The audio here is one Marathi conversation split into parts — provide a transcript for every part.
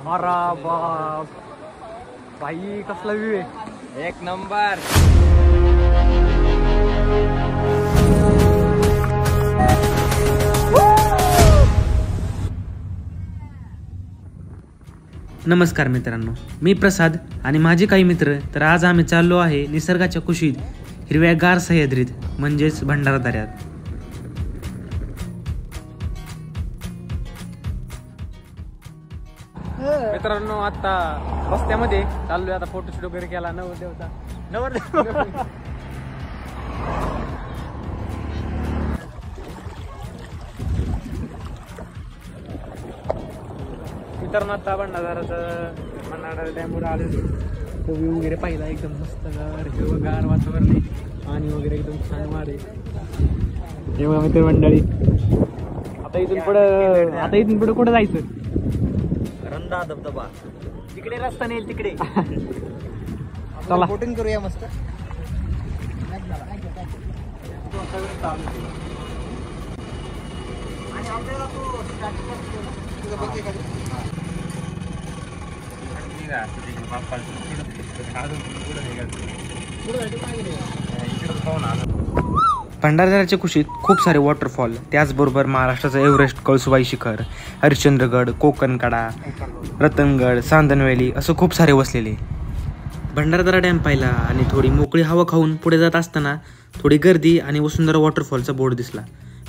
अरे बाप भाई कसला व्ह्यू आहे, एक नंबर. नमस्कार मित्रांनो, मी प्रसाद आणि माझे काही मित्र. तर आज आम्ही चाललो आहे निसर्गाच्या कुशीत हिरव्यागार सह्याद्रीत म्हणजेच भंडारा दऱ्यात. मित्रांनो आता रस्त्यामध्ये चाललोय, आता फोटोशूट वगैरे केला नवरदेवचा. मित्रांनो आता भंडारा डॅमवर आलेलो, तो व्ह्यू वगैरे पाहिला. एकदम मस्त गार वातावरण आहे, पाणी वगैरे एकदम छान वाढ आहे. तेव्हा मित्र मंडळी आता इथून पुढे कुठं जायचं? रंधा धबधबा तिकडे रस्ता नाही तिकडे. चला बोटिंग करूया मस्त. भंडारा दऱ्याच्या कुशीत खूप सारे वॉटरफॉल, त्याचबरोबर महाराष्ट्राचं एव्हरेस्ट, कळसुबाई शिखर, हरिश्चंद्रगड, कोकणकडा, रतनगड, सांदनवेली असं खूप सारे वसलेले. भंडारा दरा डॅम पाहिला आणि थोडी मोकळी हवा खाऊन पुढे जात असताना थोडी गर्दी आणि वसुंधरा वॉटरफॉलचा बोर्ड दिसला.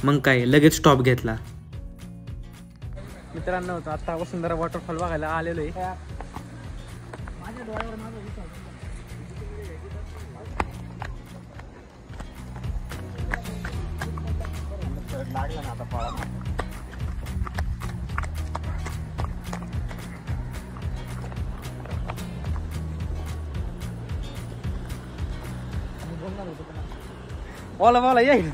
मग काय लगेच स्टॉप घेतला. मित्रांनो आता वसुंधरा वॉटरफॉल बघायला आलेलो आहे. लागला ना आता पाळा. बोला येईल.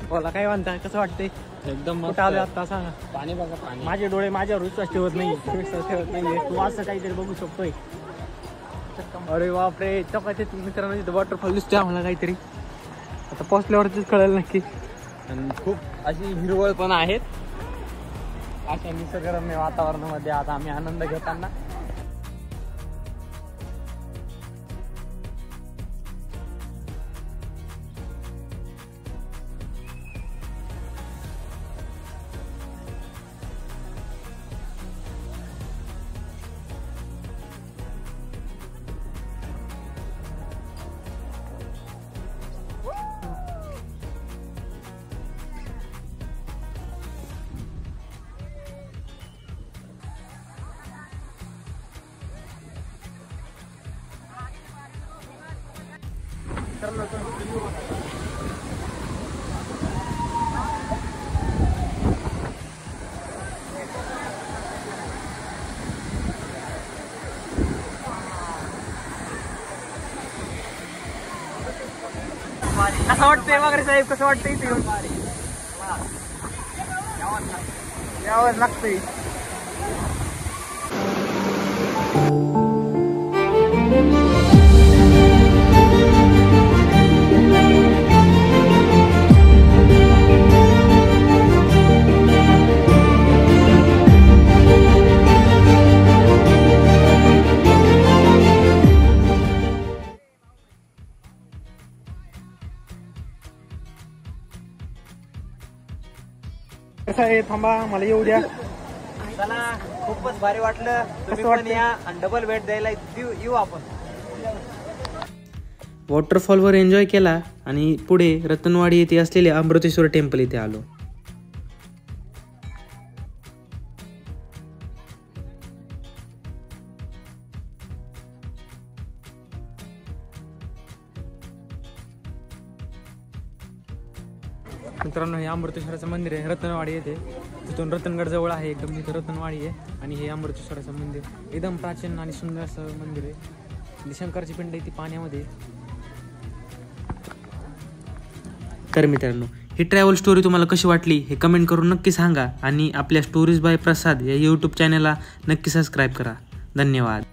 बोला काय म्हणता, कसं वाटतंय? एकदम मस्त आलं. आता सांगा. पाणी बघा, पाणी. माझे डोळे माझ्यावर विश्वास ठेवत नाही. तू असं काहीतरी बघू शकतोय. अरे बापरे, मित्रांनो वॉटरफॉल दिसतोय आम्हाला काहीतरी. आता पोहोचल्यावरतीच कळेल नक्की. आणि खूप अशी हिरवळ पण आहेत. अशा निसर्गरम्य वातावरणामध्ये आता आम्ही आनंद घेताना. कसं वाटतंय वगैरे साहेब, कसं वाटतंय इथे यावंच लागतंय. कसं आहे, थांबा मला येऊ द्या. चला, खूपच भारी वाटलं. तुम्ही पण या आणि डबल वेट द्यायला येऊ आपण. वॉटरफॉलवर एन्जॉय केला आणि पुढे रतनवाडी येथे असलेले अमृतेश्वर टेम्पल इथे आलो. मित्रांनो हे अमृतेश्वराचं मंदिर आहे रतनवाडी येथे. तिथून रतनगड जवळ आहे एकदम. इथं रतनवाडी आहे आणि हे अमृतेश्वराचं मंदिर एकदम प्राचीन आणि सुंदर असं मंदिर आहे. शंकराची पिंड आहे ती पाण्यामध्ये. तर मित्रांनो ही ट्रॅव्हल स्टोरी तुम्हाला कशी वाटली हे कमेंट करून नक्की सांगा आणि आपल्या स्टोरीज बाय प्रसाद या यूट्यूब चॅनलला नक्की सबस्क्राईब करा. धन्यवाद.